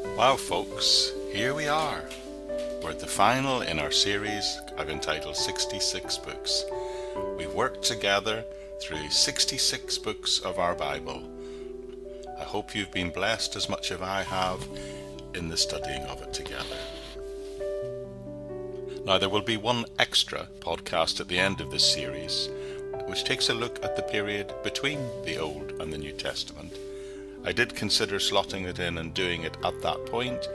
Wow folks, here we are. We're at the final in our series I've entitled 66 Books. We've worked together through 66 books of our Bible. I hope you've been blessed as much as I have in the studying of it together. Now there will be one extra podcast at the end of this series, which takes a look at the period between the Old and the New Testament. I did consider slotting it in and doing it at that point,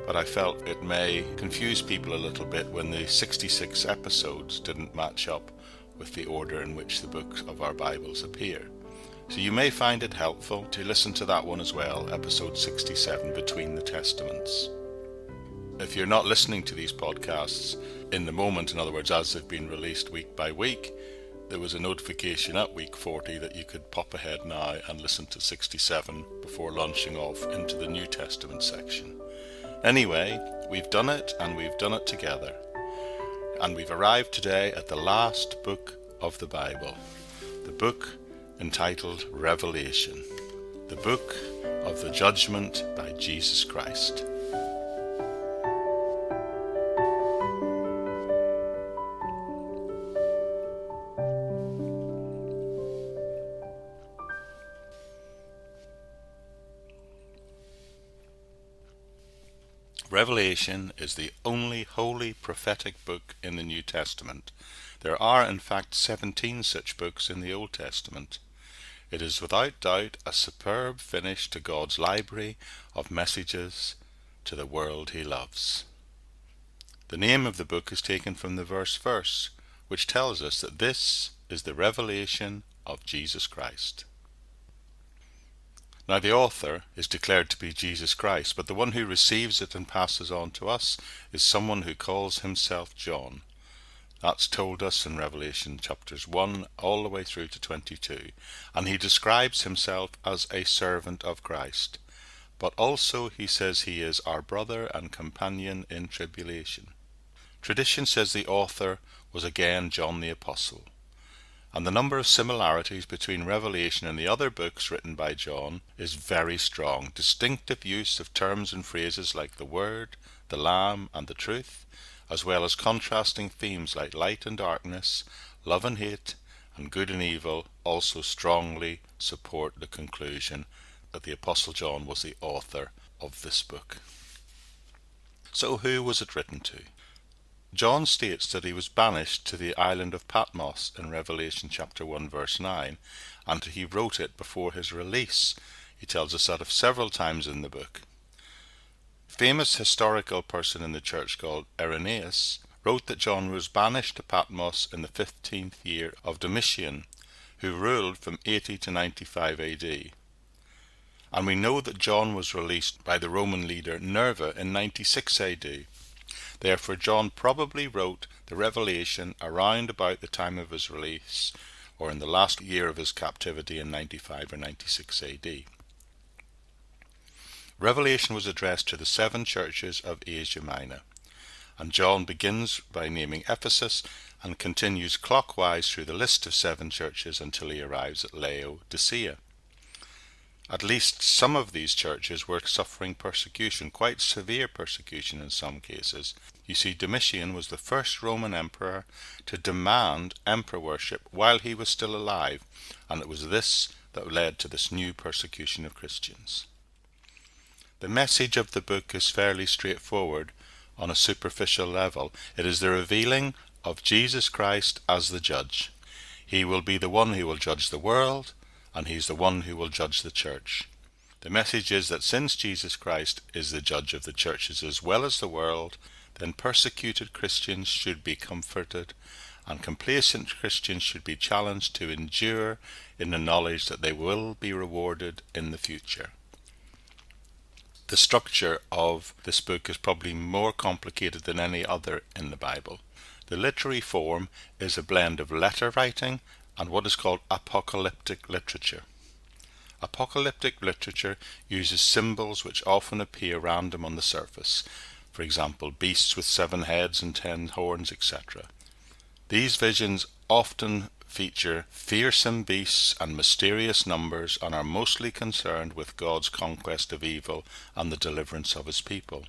but I felt it may confuse people a little bit when the 66 episodes didn't match up with the order in which the books of our Bibles appear. So you may find it helpful to listen to that one as well, episode 67, Between the Testaments. If you're not listening to these podcasts in the moment, in other words, as they've been released week by week, there was a notification at week 40 that you could pop ahead now and listen to 67 before launching off into the New Testament section. Anyway, we've done it and we've done it together. And we've arrived today at the last book of the Bible, the book entitled Revelation, the book of the judgment by Jesus Christ. Revelation is the only holy prophetic book in the New Testament. There are in fact 17 such books in the Old Testament. It is without doubt a superb finish to God's library of messages to the world he loves. The name of the book is taken from the verse, which tells us that this is the revelation of Jesus Christ. Now the author is declared to be Jesus Christ, but the one who receives it and passes on to us is someone who calls himself John. That's told us in Revelation chapters 1 all the way through to 22, and he describes himself as a servant of Christ, but also he says he is our brother and companion in tribulation. Tradition says the author was again John the Apostle. And the number of similarities between Revelation and the other books written by John is very strong. Distinctive use of terms and phrases like the Word, the Lamb, and the Truth, as well as contrasting themes like light and darkness, love and hate, and good and evil, also strongly support the conclusion that the Apostle John was the author of this book. So who was it written to? John states that he was banished to the island of Patmos in Revelation chapter 1 verse 9, and he wrote it before his release. He tells us that several times in the book. A famous historical person in the church called Irenaeus wrote that John was banished to Patmos in the 15th year of Domitian, who ruled from 80 to 95 AD. And we know that John was released by the Roman leader Nerva in 96 AD. Therefore John probably wrote the Revelation around about the time of his release, or in the last year of his captivity in 95 or 96 AD. Revelation was addressed to the 7 churches of Asia Minor, and John begins by naming Ephesus and continues clockwise through the list of 7 churches until he arrives at Laodicea. At least some of these churches were suffering persecution, quite severe persecution in some cases. You see, Domitian was the first Roman emperor to demand emperor worship while he was still alive, and it was this that led to this new persecution of Christians. The message of the book is fairly straightforward on a superficial level. It is the revealing of Jesus Christ as the judge. He will be the one who will judge the world, and he's the one who will judge the church. The message is that since Jesus Christ is the judge of the churches as well as the world, then persecuted Christians should be comforted, and complacent Christians should be challenged to endure in the knowledge that they will be rewarded in the future. The structure of this book is probably more complicated than any other in the Bible. The literary form is a blend of letter writing and what is called apocalyptic literature. Apocalyptic literature uses symbols which often appear random on the surface, for example, beasts with 7 heads and 10 horns, etc. These visions often feature fearsome beasts and mysterious numbers and are mostly concerned with God's conquest of evil and the deliverance of his people.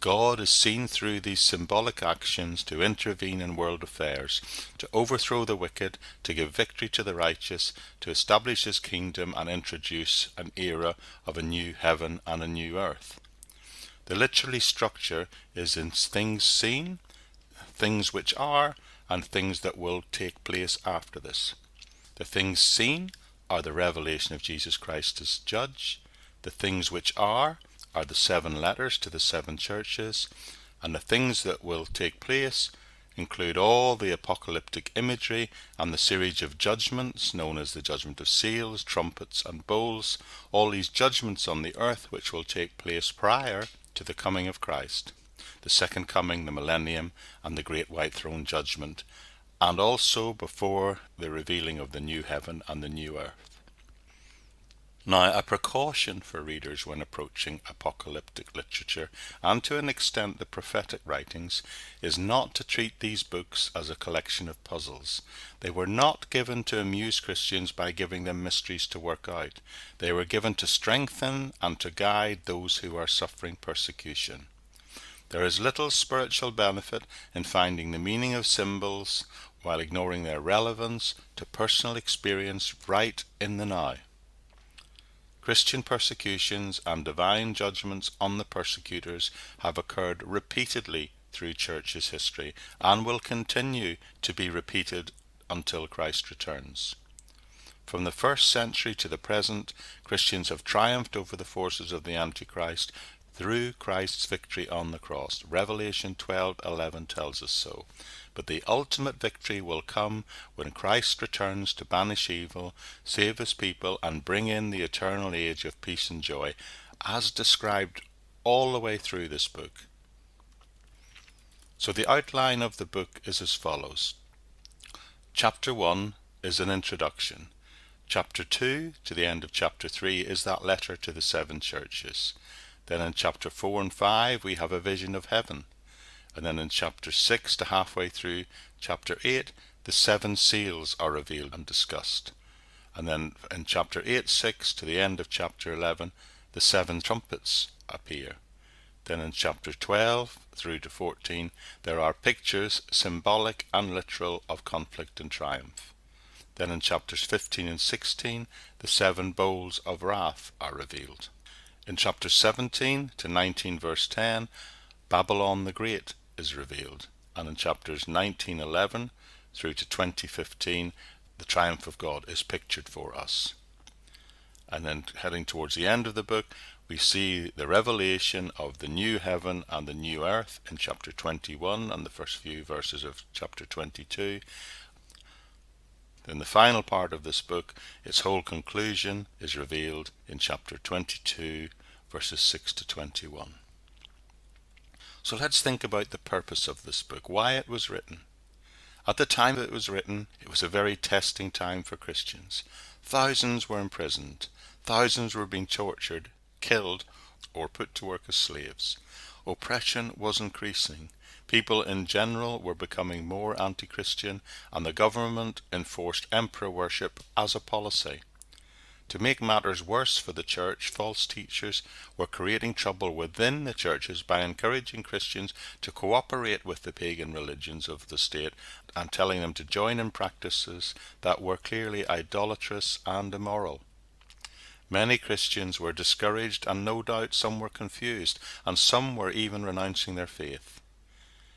God is seen through these symbolic actions to intervene in world affairs, to overthrow the wicked, to give victory to the righteous, to establish his kingdom and introduce an era of a new heaven and a new earth. The literary structure is in things seen, things which are, and things that will take place after this. The things seen are the revelation of Jesus Christ as judge. The things which are the 7 letters to the 7 churches, and the things that will take place include all the apocalyptic imagery and the series of judgments known as the judgment of seals, trumpets and bowls, all these judgments on the earth which will take place prior to the coming of Christ, the second coming, the millennium, and the great white throne judgment, and also before the revealing of the new heaven and the new earth. Now, a precaution for readers when approaching apocalyptic literature, and to an extent the prophetic writings, is not to treat these books as a collection of puzzles. They were not given to amuse Christians by giving them mysteries to work out. They were given to strengthen and to guide those who are suffering persecution. There is little spiritual benefit in finding the meaning of symbols while ignoring their relevance to personal experience right in the now. Christian persecutions and divine judgments on the persecutors have occurred repeatedly through church's history and will continue to be repeated until Christ returns. From the 1st century to the present, Christians have triumphed over the forces of the Antichrist through Christ's victory on the cross. Revelation 12:11 tells us so. But the ultimate victory will come when Christ returns to banish evil, save his people, and bring in the eternal age of peace and joy, as described all the way through this book. So the outline of the book is as follows. Chapter 1 is an introduction. Chapter 2 to the end of chapter 3 is that letter to the 7 churches. Then in chapter 4 and 5 we have a vision of heaven. And then in chapter 6 to halfway through chapter 8, the 7 seals are revealed and discussed. And then in chapter 8:6 to the end of chapter 11, the 7 trumpets appear. Then in chapter 12 through to 14, there are pictures, symbolic and literal, of conflict and triumph. Then in chapters 15 and 16, the 7 bowls of wrath are revealed. In chapter 17 to 19 verse 10, Babylon the Great is revealed. And in chapters 19:11 through to 20:15, the triumph of God is pictured for us. And then heading towards the end of the book, we see the revelation of the new heaven and the new earth in chapter 21 and the first few verses of chapter 22. Then the final part of this book, its whole conclusion, is revealed in chapter 22, verses 6 to 21. So let's think about the purpose of this book, why it was written. At the time it was written, it was a very testing time for Christians. Thousands were imprisoned. Thousands were being tortured, killed, or put to work as slaves. Oppression was increasing. People in general were becoming more anti-Christian, and the government enforced emperor worship as a policy. To make matters worse for the church, false teachers were creating trouble within the churches by encouraging Christians to cooperate with the pagan religions of the state and telling them to join in practices that were clearly idolatrous and immoral. Many Christians were discouraged, and no doubt some were confused, and some were even renouncing their faith.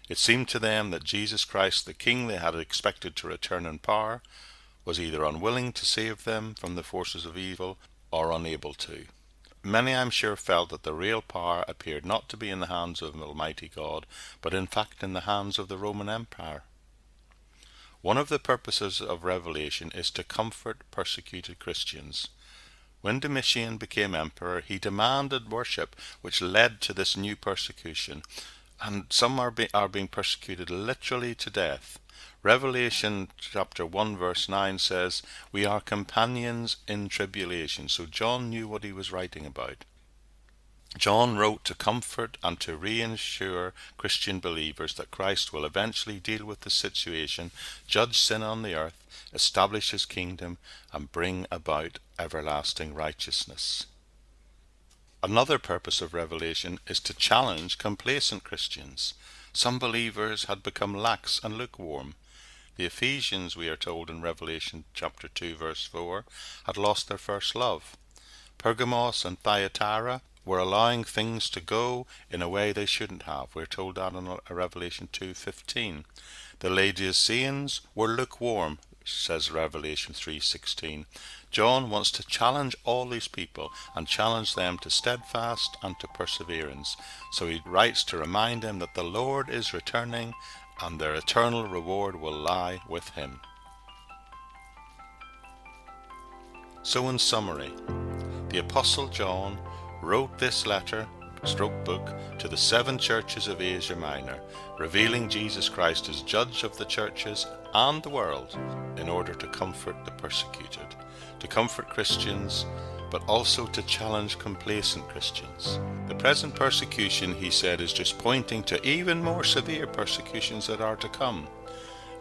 It seemed to them that Jesus Christ, the King they had expected to return in power, was either unwilling to save them from the forces of evil or unable to. Many, I'm sure, felt that the real power appeared not to be in the hands of Almighty God, but in fact in the hands of the Roman Empire. One of the purposes of Revelation is to comfort persecuted Christians. When Domitian became emperor, he demanded worship, which led to this new persecution, and some are being persecuted literally to death. Revelation chapter 1 verse 9 says, "We are companions in tribulation." So John knew what he was writing about. John wrote to comfort and to reassure Christian believers that Christ will eventually deal with the situation, judge sin on the earth, establish his kingdom, and bring about everlasting righteousness. Another purpose of Revelation is to challenge complacent Christians. Some believers had become lax and lukewarm. The Ephesians, we are told in Revelation chapter 2 verse 4, had lost their first love. Pergamos and Thyatira were allowing things to go in a way they shouldn't have. We're told that in Revelation 2:15. The Laodiceans were lukewarm, says Revelation 3:16. John wants to challenge all these people and challenge them to steadfast and to perseverance. So he writes to remind them that the Lord is returning and their eternal reward will lie with him. So in summary, the Apostle John wrote this book to the 7 churches of Asia Minor, revealing Jesus Christ as judge of the churches and the world in order to comfort the persecuted, to comfort Christians, but also to challenge complacent Christians. The present persecution, he said, is just pointing to even more severe persecutions that are to come.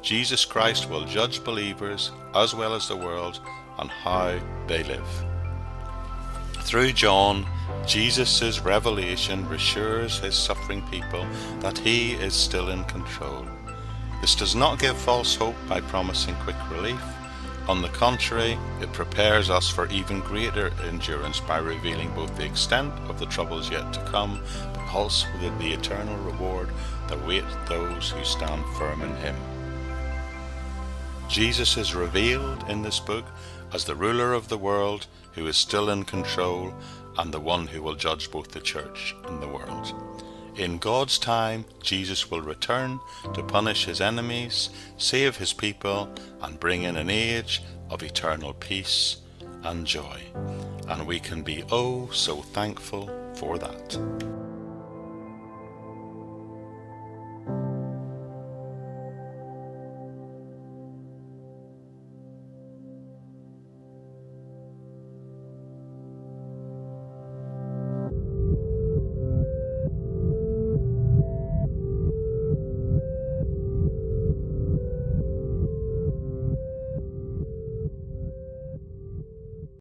Jesus Christ will judge believers as well as the world on how they live. Through John, Jesus' revelation reassures his suffering people that he is still in control. This does not give false hope by promising quick relief. On the contrary, it prepares us for even greater endurance by revealing both the extent of the troubles yet to come, but also the eternal reward that awaits those who stand firm in him. Jesus is revealed in this book as the ruler of the world who is still in control and the one who will judge both the church and the world. In God's time, Jesus will return to punish his enemies, save his people, and bring in an age of eternal peace and joy. And we can be oh so thankful for that.